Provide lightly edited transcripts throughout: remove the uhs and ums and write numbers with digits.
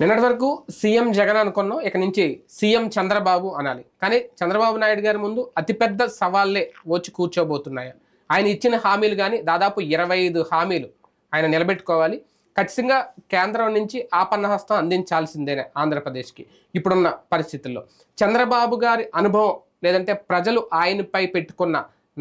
నిన్నటి వరకు సీఎం జగన్ అనుకున్నాం, ఇక నుంచి సీఎం చంద్రబాబు అనాలి. కానీ చంద్రబాబు నాయుడు గారి ముందు అతిపెద్ద సవాళ్లే వచ్చి కూర్చోబోతున్నాయి. ఆయన ఇచ్చిన హామీలు కానీ దాదాపు 25 హామీలు ఆయన నిలబెట్టుకోవాలి. ఖచ్చితంగా కేంద్రం నుంచి ఆపన్నహస్తం అందించాల్సిందేనే ఆంధ్రప్రదేశ్కి ఇప్పుడున్న పరిస్థితుల్లో. చంద్రబాబు గారి అనుభవం లేదంటే ప్రజలు ఆయనపై పెట్టుకున్న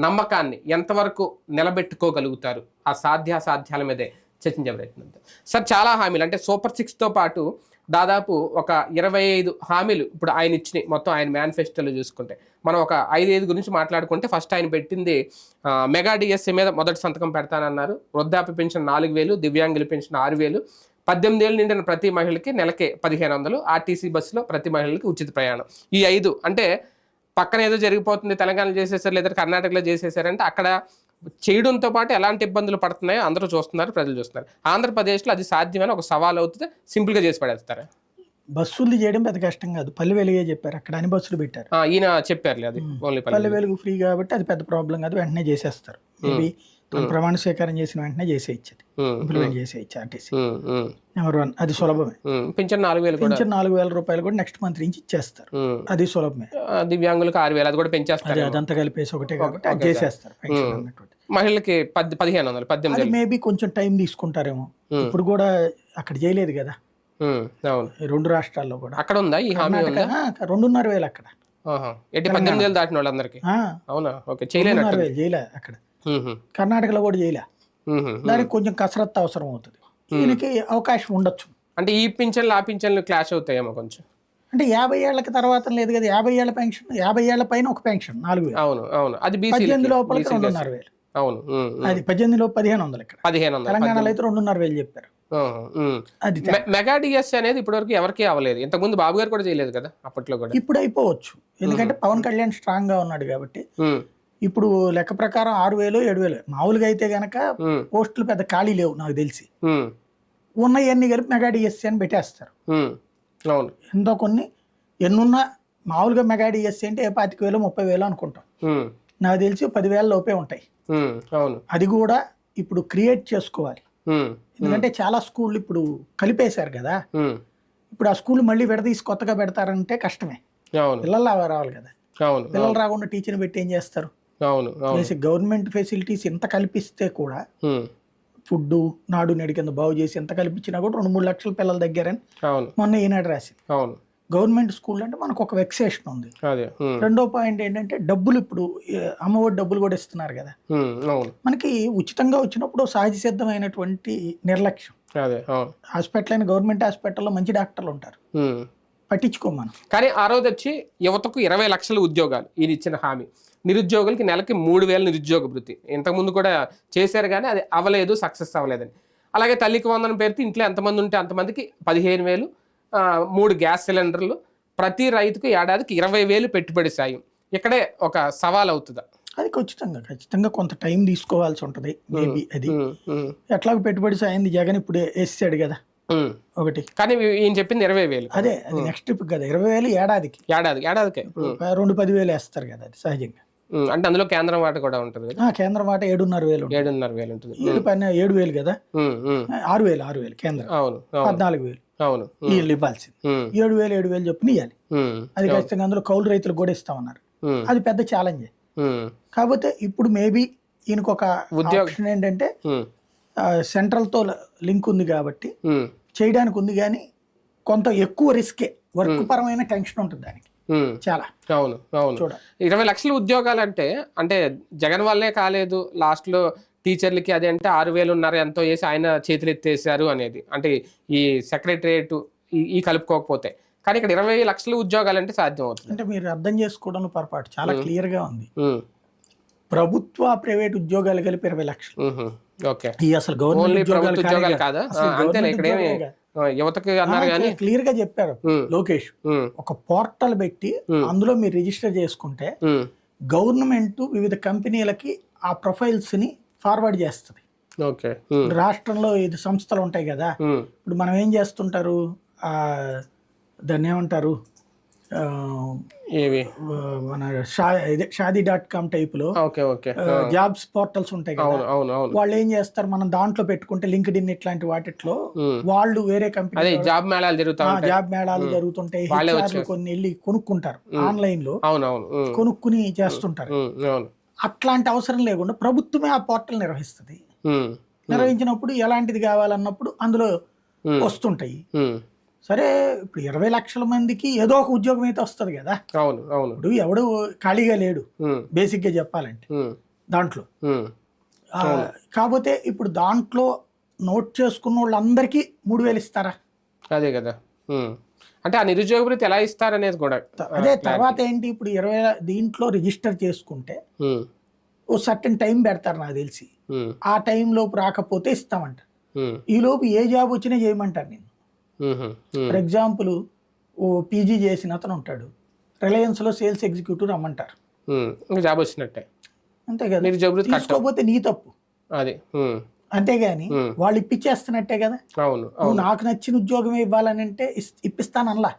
నమ్మకాన్ని ఎంతవరకు నిలబెట్టుకోగలుగుతారు, ఆ సాధ్యాసాధ్యాల మీదే చర్చించే ప్రయత్నం. సార్, చాలా హామీలు అంటే సూపర్ 6తో పాటు దాదాపు ఒక 25 హామీలు ఇప్పుడు ఆయన ఇచ్చినాయి. మొత్తం ఆయన మేనిఫెస్టోలో చూసుకుంటే మనం ఒక 5 గురించి మాట్లాడుకుంటే, ఫస్ట్ ఆయన పెట్టింది మెగా డిఎస్సీ మీద మొదటి సంతకం పెడతానన్నారు. వృద్ధాప్య పెన్షన్ 4000, దివ్యాంగుల పెన్షన్ 6000, 18 ఏళ్ళు నిండిన ప్రతి మహిళకి నెలకి 1500, ఆర్టీసీ బస్సులో ప్రతి మహిళకి ఉచిత ప్రయాణం. ఈ 5 అంటే పక్కన ఏదో జరిగిపోతుంది, తెలంగాణలో చేసేసారు లేదా కర్ణాటకలో చేసేసారంటే అక్కడ చేయడంతో పాటు ఎలాంటి ఇబ్బందులు పడుతున్నాయో అందరూ చూస్తున్నారు, ప్రజలు చూస్తున్నారు. ఆంధ్రప్రదేశ్లో అది సాధ్యమైన ఒక సవాల్ అవుతుంది, సింపుల్గా చేసి పడేస్తారు. బస్సులు చేయడం పెద్ద కష్టం కాదు, పల్లె వెలుగే చెప్పారు, అక్కడ అన్ని బస్సులు పెట్టారు. ఈయన చెప్పారు అది ఓన్లీ పల్లె వెలుగు ఫ్రీ కాబట్టి అది పెద్ద ప్రాబ్లం కాదు, వెంటనే చేసేస్తారు. మేబీ ప్రమాణ స్వీకారం చేసిన వెంటనే చేసేయచ్చు, ఇంప్లిమెంట్ చేసేయచ్చు ఆర్టీసీ. నెంబర్ 1 అది సులభమే. పింఛన్ 4000 పింఛన్ 4000 రూపాయలు కూడా నెక్స్ట్ మంత్ నుంచి ఇచ్చేస్తారు, అది సులభమే. దివ్యాంగులకు 6000 అది కూడా పెంచేస్తారు, అదంతా కలిపేసి ఒకటే కాబట్టి అది చేసేస్తారు. మహిళకి 1500, 18 మేబీ కొంచెం టైం తీసుకుంటారేమో. ఇప్పుడు కూడా అక్కడ చేయలేదు కదా, అవును, 2 రాష్ట్రాల్లో కూడా. అక్కడ ఉందా ఈ హామీ? 2500 అక్కడ 18 ఏళ్ళు దాటిన వాళ్ళందరికీ. అవునా? ఓకే, చేయలేదు చేయలే అక్కడ. కర్ణాటకలో కూడా చేయలే. దానికి కొంచెం కసరత్తు అవసరం అవుతుంది, దీనికి అవకాశం ఉండొచ్చు. అంటే ఈ పింఛన్లు ఆ పింఛన్లు క్లాష్ అవుతాయేమో కొంచెం. అంటే 50 ఏళ్లకి తర్వాత లేదు కదా, 50 ఏళ్ల పెన్షన్, 50 ఏళ్ల పైన ఒక పెన్షన్ 4000. అవును అవును, అది 18 లోపల 2500. అవును, అది 18 లోపు 1500 ఇక్కడ. 1500 తెలంగాణలో అయితే 2500 చెప్పారు. అది మెగా డిఎస్సీ అనేది ఇప్పటివరకు ఎవరికి అవ్వలేదు. ఇంతకుముందు బాబు గారు కూడా చేయలేదు కదా అప్పట్లో కూడా. ఇప్పుడు అయిపోవచ్చు, ఎందుకంటే పవన్ కళ్యాణ్ స్ట్రాంగ్ గా ఉన్నాడు కాబట్టి. ఇప్పుడు లెక్క ప్రకారం 6000, 7000 మామూలుగా అయితే గనక పోస్టులు పెద్ద ఖాళీ లేవు నాకు తెలిసి. ఉన్నవన్నీ కలిపి మెగా డిఎస్సీ అని పెట్టేస్తారు. ఎంతో కొన్ని ఎన్నున్నా మామూలుగా మెగా డిఎస్సీ అంటే 25,000, 30,000 అనుకుంటాం. నాకు తెలిసి 10,000 లోపే ఉంటాయి. అది కూడా ఇప్పుడు క్రియేట్ చేసుకోవాలి, ఎందుకంటే చాలా స్కూళ్ళు ఇప్పుడు కలిపేశారు కదా. ఇప్పుడు ఆ స్కూల్ మళ్ళీ విడదీసి కొత్తగా పెడతారంటే కష్టమే, పిల్లలు రావాలి కదా. పిల్లలు రాకుండా టీచర్ని పెట్టి ఏం చేస్తారు? గవర్నమెంట్ ఫెసిలిటీస్ ఎంత కల్పిస్తే కూడా, ఫుడ్ నాడు నేడు కింద బాగు చేసి ఎంత కల్పించినా కూడా 2-3 లక్షల పిల్లల దగ్గరని మొన్న ఈనాడు రాసింది. గవర్నమెంట్ స్కూల్ అంటే మనకు ఒక వెక్సేషన్ ఉంది. రెండో పాయింట్ ఏంటంటే డబ్బులు, ఇప్పుడు అమ్మఒడి డబ్బులు కూడా ఇస్తున్నారు కదా. మనకి ఉచితంగా వచ్చినప్పుడు సహజ సిద్ధమైనటువంటి నిర్లక్ష్యం. హాస్పిటల్ అయిన గవర్నమెంట్ హాస్పిటల్లో మంచి డాక్టర్లు ఉంటారు, పట్టించుకోమను. కానీ ఆ రోజు వచ్చి యువతకు 20 లక్షల ఉద్యోగాలు ఈయన ఇచ్చిన హామీ. నిరుద్యోగులకి నెలకి 3000 నిరుద్యోగ భృతి ఇంతకుముందు కూడా చేశారు, కానీ అది అవ్వలేదు, సక్సెస్ అవ్వలేదని. అలాగే తల్లికి వందనం పేరుతో ఇంట్లో ఎంతమంది ఉంటే అంతమందికి 15,000, 3 గ్యాస్ సిలిండర్లు, ప్రతి రైతుకు ఏడాదికి 20,000 పెట్టుబడి సాయం. ఇక్కడే ఒక సవాల్ అవుతుందా? అది ఖచ్చితంగా కొంత టైం తీసుకోవాల్సి ఉంటుంది. మేబీ అది ఎట్లాగో పెట్టుబడి సాయం జగన్ ఇప్పుడు వేసాడు కదా ఒకటి, కానీ ఈయన చెప్పింది 20,000. అదే అది నెక్స్ట్ ట్రిప్ కదా, 20,000 ఏడాదికి. ఏడాదికి 2-10,000 వేస్తారు కదా, అది సహజంగా. అంటే అందులో కేంద్రం వాట కూడా ఉంటుంది కదా. కేంద్రం వాట 7,500 ఉంటుంది. 7,000 కదా, 6,000 కేంద్రం, 14,000 అవును వీళ్ళు ఇవ్వాల్సింది. 7,000 చొప్పున ఇవ్వాలి. అది ఖచ్చితంగా అందులో కౌలు రైతులు కూడా ఇస్తామన్నారు. అది పెద్ద ఛాలెంజ్. కాకపోతే ఇప్పుడు మేబీ ఈయనకు ఒక ఆప్షన్ ఏంటంటే సెంట్రల్ తో లింక్ ఉంది కాబట్టి చేయడానికి ఉంది, కానీ కొంత ఎక్కువ రిస్కే, వర్క్ పరమైన టెన్షన్ ఉంటుంది దానికి చాలా. అవును అవును, 20 లక్షల ఉద్యోగాలు అంటే జగన్ వల్లే కాలేదు. లాస్ట్ లో టీచర్లకి అది అంటే 6,000 ఎంతో వేసి ఆయన చేతులు ఎత్తేసారు అనేది, అంటే ఈ సెక్రటరియట్ ఈ కలుపుకోకపోతే. కానీ ఇక్కడ 20 లక్షల ఉద్యోగాలు అంటే సాధ్యం అవుతుంది. అంటే మీరు అర్థం చేసుకోవడం పొరపాటు, చాలా క్లియర్ గా ఉంది. ప్రభుత్వ ప్రైవేట్ ఉద్యోగాలు కలిపి 20 లక్షలు. అసలు గవర్నమెంట్ ఉద్యోగాలు కాదా? యువతకి అన్నారు కానీ క్లియర్ గా చెప్పారు లోకేష్. ఒక పోర్టల్ పెట్టి అందులో మీరు రిజిస్టర్ చేసుకుంటే గవర్నమెంట్ వివిధ కంపెనీలకి ఆ ప్రొఫైల్స్ ని ఫార్వర్డ్ చేస్తుంది. రాష్ట్రంలో 5 సంస్థలు ఉంటాయి కదా. ఇప్పుడు మనం ఏం చేస్తుంటారు, దాన్ని ఏమంటారు, ఏవి మన షాదీ.com టైపులో ఓకే ఓకే జాబ్స్ పోర్టల్స్ ఉంటాయి కదా, అవును అవును అవును వాళ్ళు ఏం చేస్తారు, మనం దాంట్లో పెట్టుకుంటే లింక్డ్ ఇన్ ఇట్లాంటి వాటిలో వాళ్ళు వేరే అదే కంపెనీ జాబ్ మేళాలు జరుగుతా ఉంటాయి. జాబ్ మేళాలు జరుగుతుంటాయి, వాళ్ళే హెచ్ఆర్లు వచ్చేస్తారు. కొన్ని వెళ్ళి కొనుక్కుంటారు ఆన్లైన్ లో, అవును అవును కొనుక్కుని చేస్తుంటారు. అవును అట్లాంటి అవసరం లేకుండా ప్రభుత్వమే ఆ పోర్టల్ నిర్వహిస్తుంది. నిర్వహించినప్పుడు ఎలాంటిది కావాలన్నప్పుడు అందులో వస్తుంటాయి. సరే ఇప్పుడు 20 లక్షల మందికి ఏదో ఒక ఉద్యోగం అయితే వస్తుంది కదా. అవును అవును ఇప్పుడు ఎవడు ఖాళీగా లేడు బేసిక్ గా చెప్పాలంటే దాంట్లో. కాకపోతే ఇప్పుడు దాంట్లో నోట్ చేసుకున్న వాళ్ళందరికీ 3,000 ఇస్తారా? అదే కదా. అంటే ఆ నిరుద్యోగ భృతి ఎలా ఇస్తారనేది కూడా అదే. తర్వాత ఏంటి, ఇప్పుడు 20 దీంట్లో రిజిస్టర్ చేసుకుంటే ఓ సర్టన్ టైం పెడతారు నాకు తెలిసి, ఆ టైం లోపు రాకపోతే ఇస్తామంట. ఈ లోపు ఏ జాబ్ వచ్చినా చేయమంటారు నేను. ఫర్ ఎగ్జాంపుల్ ఓ పీజీ చేసిన అతను ఉంటాడు, రిలయన్స్లో సేల్స్ ఎగ్జిక్యూటివ్ రమ్మంటారు, జాబ్ వచ్చినట్టే అంతే కదా. తీసుకోకపోతే నీ తప్పు అది. అంతేగాని వాళ్ళు ఇప్పించేస్తున్నట్టే కదా. అవును నువ్వు నాకు నచ్చిన ఉద్యోగమే ఇవ్వాలని అంటే ఇప్పిస్తానల్లా.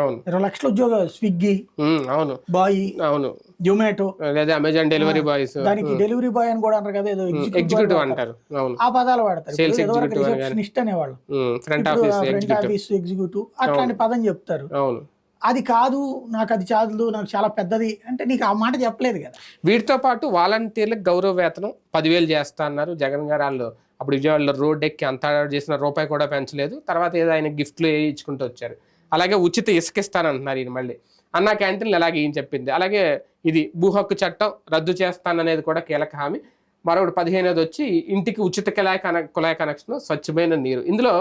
అవును 20 లక్షల ఉద్యోగం స్విగ్గీ, అవును బాయ్, అవును జొమాటో, లేదా అమెజాన్ డెలివరీ బాయ్స్, దానికి డెలివరీ బాయ్ అని కూడా అంటారు కదా, ఏదో ఎగ్జిక్యూటివ్ అంటారు. అవును ఆ పదాలు వాడతారు. సేల్స్ ఎదువరకు ఎగ్జిక్యూటివ్ రిసెప్షనిస్ట్ అనేవాళ్ళు, ఫ్రంట్ ఫ్రంట్ ఆఫీస్ ఎగ్జిక్యూటివ్ అట్లాంటి పదం చెప్తారు. అవును అది కాదు, నాకు అది చాలు, నాకు చాలా పెద్దది అంటే నీకు ఆ మాట చెప్పలేదు కదా. వీటితో పాటు వాలంటీర్లకు గౌరవ వేతనం 10,000 చేస్తా అన్నారు జగన్ గారు. వాళ్ళు అప్పుడు విజయవాడలో రోడ్ ఎక్కి అంత చేసిన రూపాయి కూడా పెంచలేదు. తర్వాత ఏదో ఆయన గిఫ్ట్లు ఇచ్చుకుంటూ వచ్చారు. అలాగే ఉచిత ఇసుక ఇస్తానంటున్నారు ఈయన. మళ్ళీ అన్నా క్యాంటీన్లు అలాగే ఈయన చెప్పింది. అలాగే ఇది భూ హక్కు చట్టం రద్దు చేస్తాననేది కూడా కీలక హామీ. మరొకటి 15వ వచ్చి ఇంటికి ఉచిత కుళాయి కనెక్షన్, స్వచ్ఛమైన నీరు. ఇందులో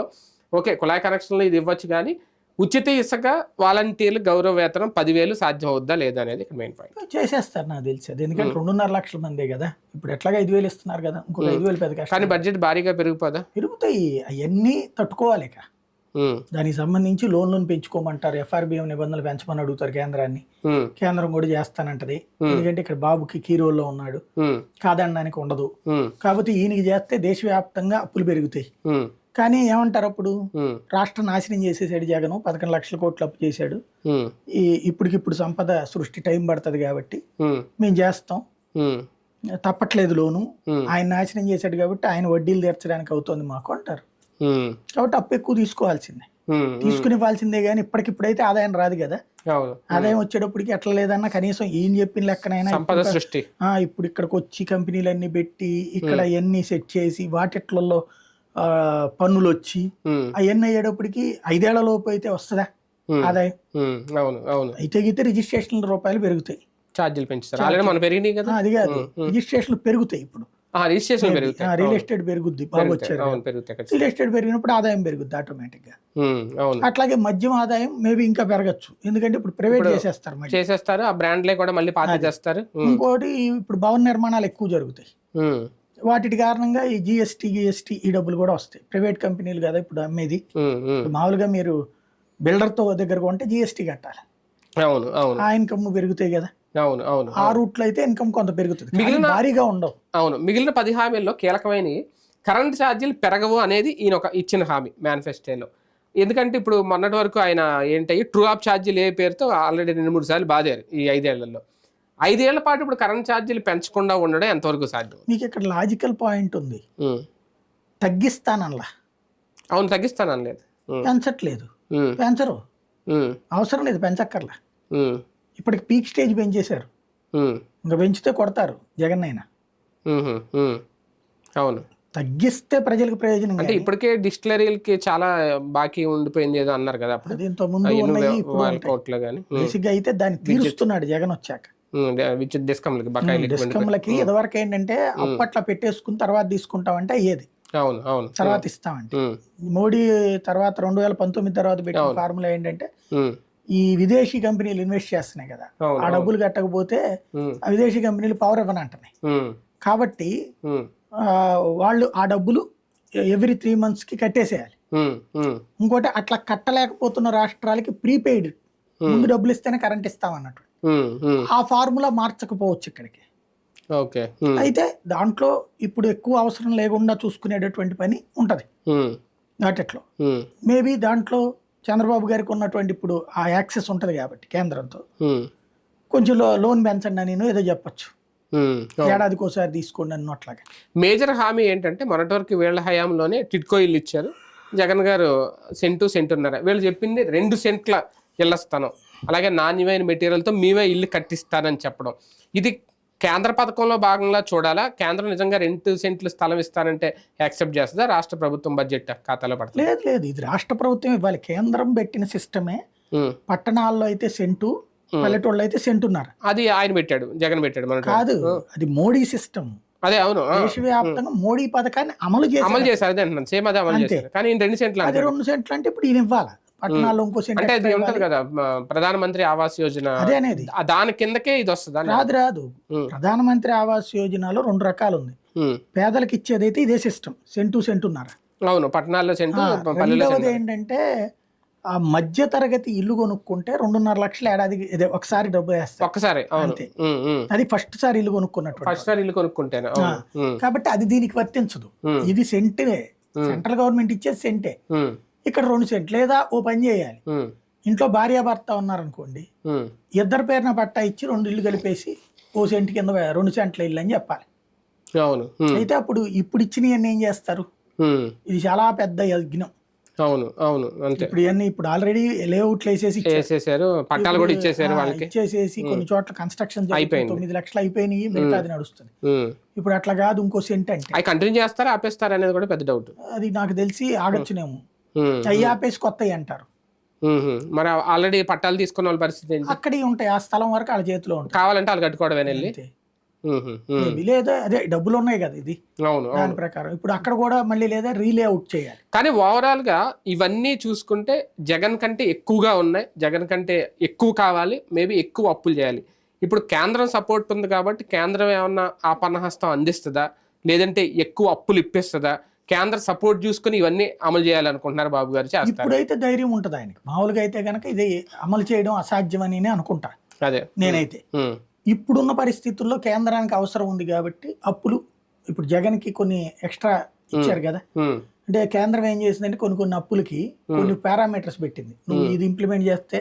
ఓకే కుళాయి కనెక్షన్లు ఇది ఇవ్వచ్చు, కానీ ఉచిత ఇసుక వాలంటీర్లు గౌరవ వేతనం 10,000 సాధ్యం అవుద్దా లేదా అనేది ఇక్కడ మెయిన్ పాయింట్. చేసేస్తారు నాకు తెలిసి అది, ఎందుకంటే 2.5 లక్షల మందే కదా. ఇప్పుడు ఎట్లాగా 5,000 ఇస్తున్నారు కదా, ఇంకొక 5,000 పెద్ద కష్టం. కానీ బడ్జెట్ భారీగా పెరిగిపోదా? పెరుగుతాయి, అవన్నీ తట్టుకోవాలి. దానికి సంబంధించి లోన్లను పెంచుకోమంటారు, ఎఫ్ఆర్బిఎం నిబంధనలు పెంచమని అడుగుతారు కేంద్రాన్ని. కేంద్రం కూడా చేస్తానంటది, ఎందుకంటే ఇక్కడ బాబుకి కీ రోల్లో ఉన్నాడు, కాదనడానికి ఉండదు. కాకపోతే ఈయనకి చేస్తే దేశవ్యాప్తంగా అప్పులు పెరుగుతాయి. కానీ ఏమంటారు అప్పుడు, రాష్ట్రం నాశనం చేసేసాడు జగన్, 11 లక్షల కోట్లు అప్పు చేశాడు, ఇప్పటికిప్పుడు సంపద సృష్టి టైం పడుతుంది కాబట్టి మేము చేస్తాం, తప్పట్లేదు లోను, ఆయన నాశనం చేశాడు కాబట్టి ఆయన వడ్డీలు తీర్చడానికి అవుతుంది మాకు అంటారు. కాబట్టి అప్పు ఎక్కువ తీసుకోవాల్సిందే, తీసుకునివ్వాల్సిందే. కానీ ఇప్పటికిప్పుడైతే ఆదాయం రాదు కదా. ఆదాయం వచ్చేటప్పటికి ఎట్లా లేదన్నా కనీసం ఈయన చెప్పిన లెక్కనైనా ఇప్పుడు ఇక్కడికి వచ్చి కంపెనీలన్నీ పెట్టి ఇక్కడ అవన్నీ సెట్ చేసి వాటిట్లలో పన్నులు వచ్చి అవన్నీ అయ్యేటప్పటికి 5 ఏళ్ల లోపు అయితే వస్తుందా ఆదాయం? అయితే గీతే రిజిస్ట్రేషన్ల రూపాయలు పెరుగుతాయి, ఛార్జీలు పెంచుతారు. అది కాదు, రిజిస్ట్రేషన్లు పెరుగుతాయి. ఇప్పుడు రియల్ ఎస్టేట్ పెరుగుద్ది, బాగా వచ్చారు. రియల్ ఎస్టేట్ పెరిగినప్పుడు ఆదాయం పెరుగుద్ది ఆటోమేటిక్ గా. అట్లాగే మద్యం ఆదాయం మేబీ ఇంకా పెరగచ్చు, ఎందుకంటే ఇప్పుడు ప్రైవేట్ చేసేస్తారు, ఆ బ్రాండ్లే కూడా మళ్ళీ పార్టీ చేస్తారు. ఇంకోటి ఇప్పుడు భవన నిర్మాణాలు ఎక్కువ జరుగుతాయి, వాటి కారణంగా ఈ జిఎస్టీ ఈ డబ్బులు కూడా వస్తాయి. ప్రైవేట్ కంపెనీలు కదా ఇప్పుడు అమ్మేది. మామూలుగా మీరు బిల్డర్ తో దగ్గర కొంటే జిఎస్టీ కట్టాలి, ఆ ఇన్కమ్ పెరుగుతాయి కదా. ఆ రూట్లో అయితే ఇన్కమ్ కొంత పెరుగుతుంది, మిగిలిన భారీగా ఉండవు. మిగిలిన 10 హామీల్లో కీలకమైన కరెంట్ ఛార్జీలు పెరగవు అనేది ఈయన ఒక ఇచ్చిన హామీ మేనిఫెస్టోలో. ఎందుకంటే ఇప్పుడు మొన్నటి వరకు ఆయన ఏంటి ట్రూ ఆప్ ఛార్జీలు ఏ పేరుతో ఆల్రెడీ 2-3 సార్లు బాధారు ఈ 5 ఏళ్లలో. 5 ఏళ్ల పాటు ఇప్పుడు కరెంట్ ఛార్జీలు పెంచకుండా ఉండడం ఎంతవరకు సాధ్యం? మీకు ఇక్కడ లాజికల్ పాయింట్ ఉంది, తగ్గిస్తానల్లా. అవును తగ్గిస్తానలేదు, పెంచట్లేదు, పెంచరు, అవసరం లేదు, పెంచక్కర్లా. ఇప్పటికి పీక్ స్టేజ్ పెంచేశారు, ఇంకా పెంచితే కొడతారు జగన్ అయినా. అవును తగ్గిస్తే ప్రజలకు ప్రయోజనం. అంటే ఇప్పటికే డిస్టిలరీలకి చాలా బాకీ ఉండిపోయింది ఏదో అన్నారు కదా, అది ఇంత ముందు బేసిక్గా అయితే దాన్ని తీరుస్తున్నాడు జగన్ వచ్చాక. డిస్కమ్లకి ఇదివరకు ఏంటంటే అప్పట్లో పెట్టేసుకుని తర్వాత తీసుకుంటామంటే అయ్యేది, తర్వాత ఇస్తామంటే. మోడీ తర్వాత 2019 తర్వాత పెట్టిన ఫార్ములా ఏంటంటే ఈ విదేశీ కంపెనీలు ఇన్వెస్ట్ చేస్తున్నాయి కదా, ఆ డబ్బులు కట్టకపోతే ఆ విదేశీ కంపెనీలు పవర్ ఇవ్వనంటున్నాయి. కాబట్టి వాళ్ళు ఆ డబ్బులు ఎవ్రీ 3 months కి కట్టేసేయాలి. ఇంకోటి అట్లా కట్టలేకపోతున్న రాష్ట్రాలకి ప్రీపెయిడ్ ముందు డబ్బులు ఇస్తేనే కరెంట్ ఇస్తామన్నట్టు. ఆ ఫార్ములా మార్చకపోవచ్చు ఇక్కడికి. అయితే దాంట్లో ఇప్పుడు ఎక్కువ అవసరం లేకుండా చూసుకునేటటువంటి పని ఉంటది వాటిలో. మేబీ దాంట్లో చంద్రబాబు గారికి ఉన్నటువంటి ఇప్పుడు ఆ యాక్సెస్ ఉంటది కాబట్టి కేంద్రంతో ఉమ్, కొంచెం లోన్ పెంచండి అని ఏదో చెప్పొచ్చు, ఉమ్. ఏడాదికి ఒకసారి తీసుకోండి అన్నట్లాగా. మేజర్ హామీ ఏంటంటే మొన్నటి వరకు వీళ్ళ హయాంలోనే టిడ్కో ఇల్లు ఇచ్చారు. జగన్ గారు సెంటున్నర, వీళ్ళు చెప్పింది 2 సెంట్ల ఇళ్ల స్థలం, అలాగే నాణ్యమైన మెటీరియల్తో మేమే ఇల్లు కట్టిస్తానని చెప్పడం. ఇది కేంద్ర పథకంలో భాగంగా చూడాలా? కేంద్రం నిజంగా 2 సెంట్లు స్థలం ఇస్తానంటే యాక్సెప్ట్ చేస్తుందా? రాష్ట్ర ప్రభుత్వం బడ్జెట్ ఖాతాలో పడుతుంది? లేదు లేదు, ఇది రాష్ట్ర ప్రభుత్వం ఇవ్వాలి. కేంద్రం పెట్టిన సిస్టమే. ఉమ్, పట్టణాల్లో అయితే సెంటు, పల్లెటూళ్ళు అయితే సెంటున్నారు. అది ఆయన పెట్టాడు, జగన్ పెట్టాడు మన కాదు, అది మోడీ సిస్టమ్. అదే అవును. దేశవ్యాప్తంగా మోడీ పథకాన్ని అమలు చేశారు, అదే అంటున్నాను, సేమ్ అదే అమలు చేశారు. కానీ 2 సెంట్లు అది 2 సెంట్లు అంటే ఇప్పుడు ఈయన ఇవ్వాలి. పట్టణాల్లో ఇంకో సెంట్ అంటే అది ఉంటది కదా, ప్రధానమంత్రి ఆవాస్ యోజన, అదే అనేది. దాని కిందకే ఇది వస్తుంది. రాదు. ప్రధానమంత్రి ఆవాస్ యోజనలో 2 రకాలు ఉంది. పేదలకు ఇచ్చేదైతే ఇదే సిస్టమ్, సెంటున్నారు. అవును, పట్టణాల్లో సెంటు, రెండవది ఏంటంటే ఆ మధ్య తరగతి ఇల్లు కొనుక్కుంటే 2.5 లక్షలు ఏడాది ఒకసారి డబ్బు వేస్తారు ఒక్కసారి. అంతే. అది ఫస్ట్ సారి ఇల్లు కొనుక్కున్నట్టు. ఫస్ట్ సారి ఇల్లు కొనుక్కుంటేనే. కాబట్టి అది దీనికి వర్తించదు. ఇది సెంటే, సెంట్రల్ గవర్నమెంట్ ఇచ్చేది సెంటే. ఇక్కడ 2 సెంట్లు. లేదా ఓ పని చేయాలి, ఇంట్లో భార్యాభర్త ఉన్నారనుకోండి, ఇద్దరు పేరున పట్టా ఇచ్చి 2 ఇల్లు కలిపేసి ఓ సెంటు కింద 2 సెంట్ల ఇల్లు అని చెప్పాలి. అవును. అయితే అప్పుడు ఇప్పుడు ఇచ్చినవన్నీ ఏం చేస్తారు? ఇది చాలా పెద్ద యజ్ఞం. అవును అవును, అంతే. ఇప్పుడు ఇవన్నీ ఇప్పుడు ఆల్రెడీ లేఅవుట్లు వేసేసారు, పట్టాలు కూడా ఇచ్చేసారు వాళ్ళకి. ఇచ్చేసేసి కొన్ని చోట్ల కన్స్ట్రక్షన్ 9 లక్షలు అయిపోయినాయి, మిగతాది నడుస్తుంది. ఇప్పుడు అట్లా కాదు, ఇంకో సెంట్ అంటే అవి కంటిన్యూ చేస్తారా ఆపేస్తారా అనేది కూడా పెద్ద డౌట్. అది నాకు తెలిసి ఆగొచ్చునేమో. అవి ఆపేసి కొత్తవి అంటారు. మరి ఆల్రెడీ పట్టాలు తీసుకున్న వాళ్ళ పరిస్థితి ఏంటి? అక్కడే ఉంటాయి, ఆ స్థలం వరకు వాళ్ళ చేతిలో ఉంటాయి. కావాలంటే వాళ్ళు కట్టుకోవడం వెళ్ళి. లేదా అదే డబ్బులు ఉన్నాయి కదా, ఇది అవును దాని ప్రకారం ఇప్పుడు అక్కడ కూడా మళ్ళీ లేదా రీలేఅవుట్ చేయాలి. కానీ ఓవరాల్ గా ఇవన్నీ చూసుకుంటే జగన్ కంటే ఎక్కువగా ఉన్నాయి, జగన్ కంటే ఎక్కువ కావాలి, మేబీ ఎక్కువ అప్పులు చేయాలి. ఇప్పుడు కేంద్రం సపోర్ట్ ఉంది కాబట్టి కేంద్రం ఏమన్నా ఆపన్నహస్తం అందిస్తుందా, లేదంటే ఎక్కువ అప్పులు ఇప్పిస్తుందా? కేంద్ర సపోర్ట్ చూసుకుని ఇవన్నీ అమలు చేయాలనుకుంటున్నారు బాబు గారు? ఇప్పుడైతే ధైర్యం ఉంటుంది ఆయనకి. మామూలుగా అయితే కనుక ఇది అమలు చేయడం అసాధ్యమని అనుకుంటా అదే నేనైతే. ఇప్పుడున్న పరిస్థితుల్లో కేంద్రానికి అవసరం ఉంది కాబట్టి అప్పులు ఇప్పుడు జగన్ కి కొన్ని ఎక్స్ట్రా ఇచ్చారు కదా. అంటే కేంద్రం ఏం చేసిందంటే కొన్ని అప్పులకి కొన్ని పారామీటర్స్ పెట్టింది. నువ్వు ఇది ఇంప్లిమెంట్ చేస్తే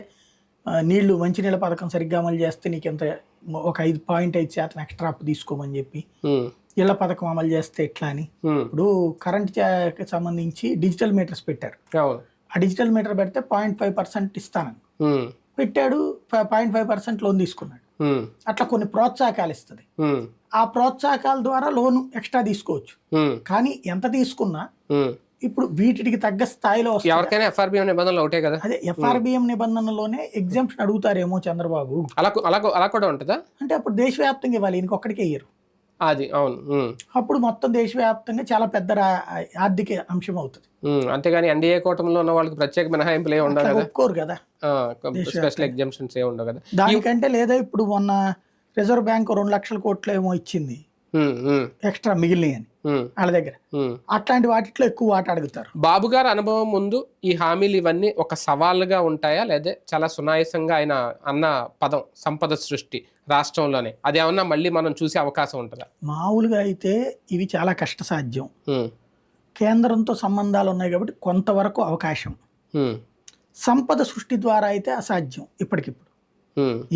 మంచినీళ్ళ పథకం సరిగ్గా అమలు చేస్తే నీకు ఎంత ఒక 5.5% ఎక్స్ట్రా అప్పు తీసుకోమని చెప్పి, ఇళ్ల పథకం అమలు చేస్తే ఎట్లా అని. ఇప్పుడు కరెంట్ సంబంధించి డిజిటల్ మీటర్స్ పెట్టారు. ఆ డిజిటల్ మీటర్ పెడితే 0.5% ఇస్తానని పెట్టాడు. 0.5% లోన్ తీసుకున్నాడు. అట్లా కొన్ని ప్రోత్సాహకాలు ఇస్తుంది. ఆ ప్రోత్సాహకాల ద్వారా లోన్ ఎక్స్ట్రా తీసుకోవచ్చు. కానీ ఎంత తీసుకున్నా ఇప్పుడు వీటికి తగ్గ స్థాయిలో ఎవరికైనా ఎఫ్ఆర్బిఎం నిబంధనలు ఒకటే కదా. అదే ఎఫ్ఆర్బిఎం నిబంధనలోనే ఎగ్జామ్షన్ అడుగుతారేమో చంద్రబాబు. అలా కూడా ఉంటుందా? అంటే అప్పుడు దేశవ్యాప్తంగా ఇవ్వాలి, ఇంకొకటికే ఇయ్యరు. అది అవును. అప్పుడు మొత్తం దేశవ్యాప్తంగా చాలా పెద్ద ఆర్థిక అంశం అవుతుంది. అంతేగాని ఎన్డీఏ కూటమిలో ఉన్న వాళ్ళకి ప్రత్యేక మినహాయింపులు ఉండవు కదా, ఒప్పుకోరు కదా, స్పెషల్ ఎగ్జామ్షన్స్ ఏ ఉండవు కదా. దానికంటే లేదా ఇప్పుడు మొన్న రిజర్వ్ బ్యాంక్ 2 లక్షల కోట్లు ఏమో ఇచ్చింది ఎక్స్ట్రా మిగిలినవి అని వాళ్ళ దగ్గర. అట్లాంటి వాటిలో ఎక్కువ వాట అడుగుతారు. బాబు గారు అనుభవం ముందు ఈ హామీలు ఇవన్నీ ఒక సవాళ్ళుగా ఉంటాయా, లేదా చాలా సునాయాసంగా ఆయన అన్న పదం సంపద సృష్టి రాష్ట్రంలోనే అదేమన్నా మళ్ళీ మనం చూసే అవకాశం ఉంటుందా? మామూలుగా అయితే ఇవి చాలా కష్టసాధ్యం. కేంద్రంతో సంబంధాలు ఉన్నాయి కాబట్టి కొంతవరకు అవకాశం. సంపద సృష్టి ద్వారా అయితే అసాధ్యం ఇప్పటికిప్పుడు.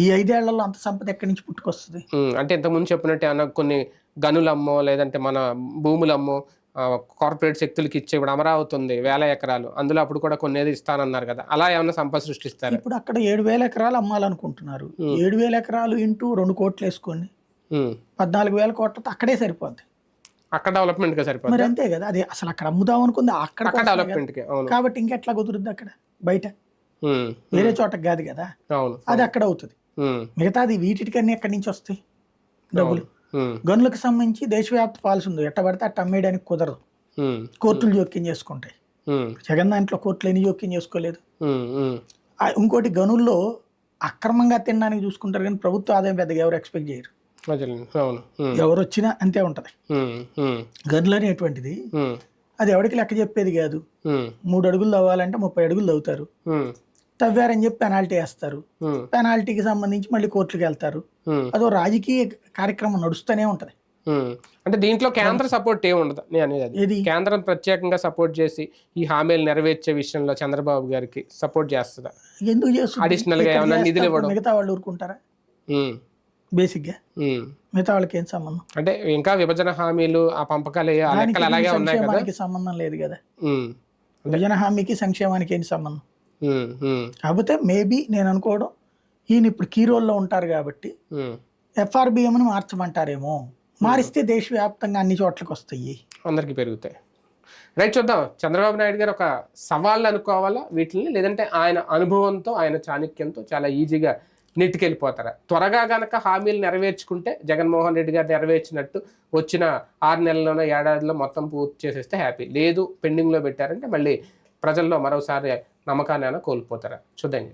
ఈ 5 ఏళ్లలో అంత సంపద ఎక్కడి నుంచి పుట్టుకొస్తుంది? అంటే ఇంతకుముందు చెప్పినట్టే అన్న కొన్ని గనులమ్మో లేదంటే మన భూములమ్మో కార్పొరేట్ శక్తులకి ఇచ్చే, ఇప్పుడు అమరావతి ఉంది 1000 ఎకరాలు, అందులో అప్పుడు కూడా కొన్ని ఏది ఇస్తానన్నారు కదా, అలా ఏమన్నా సంపద సృష్టిస్తారు? ఇప్పుడు అక్కడ 7,000 ఎకరాలు అమ్మాలనుకుంటున్నారు. 7,000 ఎకరాలు ఇంటూ 2 కోట్లు వేసుకోండి, 14,000 కోట్లతో అక్కడే సరిపోద్ది. అక్కడ డెవలప్మెంట్ గా సరిపోతుంది మరి, అంతే కదా. అది అసలు అక్కడ అమ్ముదాం అనుకుంది అక్కడ డెవలప్మెంట్ కాబట్టి ఇంకెట్లా కుదురుద్ది అక్కడ? బయట వేరే చోటకి కాదు కదా, అది అక్కడ అవుతుంది. మిగతాది వీటికన్నీ ఎక్కడి నుంచి వస్తాయి డబ్బులు? గనులకు సంబంధించి దేశవ్యాప్త పాలసీ ఉంది, ఎట్ట పడితే అట్ట అమ్మేయడానికి కుదరదు, కోర్టులు జోక్యం చేసుకుంటాయి. జగన్ దాంట్లో కోర్టులు ఎన్ని జోక్యం చేసుకోలేదు. ఇంకోటి గనుల్లో అక్రమంగా తినడానికి చూసుకుంటారు కానీ ప్రభుత్వ ఆదాయం పెద్దగా ఎవరు ఎక్స్పెక్ట్ చేయరు. ఎవరు వచ్చినా అంతే ఉంటది. గనులు అనేటువంటిది అది ఎవరికి లెక్క చెప్పేది కాదు. 3 అడుగులు తవ్వాలంటే 30 అడుగులు తవ్వుతారు. తవ్వారని చెప్పి పెనాల్టీ వేస్తారు. పెనాల్టీకి సంబంధించి మళ్ళీ కోర్టులకు వెళ్తారు. అదో రాజకీయ కార్యక్రమం నడుస్తూనే ఉంటది. అంటే దీంట్లో కేంద్ర సపోర్ట్ ఏమి ఉండదు నేను అనేది అది. ఏది కేంద్రం ప్రత్యేకంగా సపోర్ట్ చేసి ఈ హామీలు నెరవేర్చే విషయంలో చంద్రబాబు గారికి సపోర్ట్ చేస్తుందా? ఎందుకు చేస్తుంది? అడిషనల్ గా ఇక్కడ ఏమన్నా నిధులు చేస్తే ఇవ్వడం? మిగతా వాళ్ళు ఊరుకుంటారా? ఉమ్, బేసిక్ గా ఉమ్. మిగతా వాళ్ళకి ఏం సంబంధం? అంటే ఇంకా విభజన హామీలు ఆ పంపకాలు ఆ దానికి లెక్కలు అలాగే ఉన్నాయి కదా. సంక్షేమానికి సంబంధం లేదు కదా. ఉమ్, విభజన హామీకి సంక్షేమానికి ఏంటి సంబంధం? ఉమ్, ఉమ్, కాకపోతే మేబీ నేను అనుకోవడం ఈయన ఇప్పుడు కీ రోల్లో ఉంటారు కాబట్టి ఉమ్. ఎఫ్ఆర్బిఎంను మార్చమంటారేమో. మారిస్తే దేశవ్యాప్తంగా అన్ని చోట్లకి వస్తాయి. అందరికీ పెరుగుతాయి. రైట్, చూద్దాం చంద్రబాబు నాయుడు గారు ఒక సవాళ్ళు అనుకోవాలా వీటిని, లేదంటే ఆయన అనుభవంతో ఆయన చాణక్యంతో చాలా ఈజీగా నెట్టుకెళ్ళిపోతారా? త్వరగా గనక హామీలు నెరవేర్చుకుంటే జగన్మోహన్ రెడ్డి గారు నెరవేర్చినట్టు వచ్చిన 6 నెలల్లోనో ఏడాదిలో మొత్తం పూర్తి చేసేస్తే హ్యాపీ. లేదు పెండింగ్లో పెట్టారంటే మళ్ళీ ప్రజల్లో మరోసారి నమ్మకాన్ని కోల్పోతారా? చూద్దాం.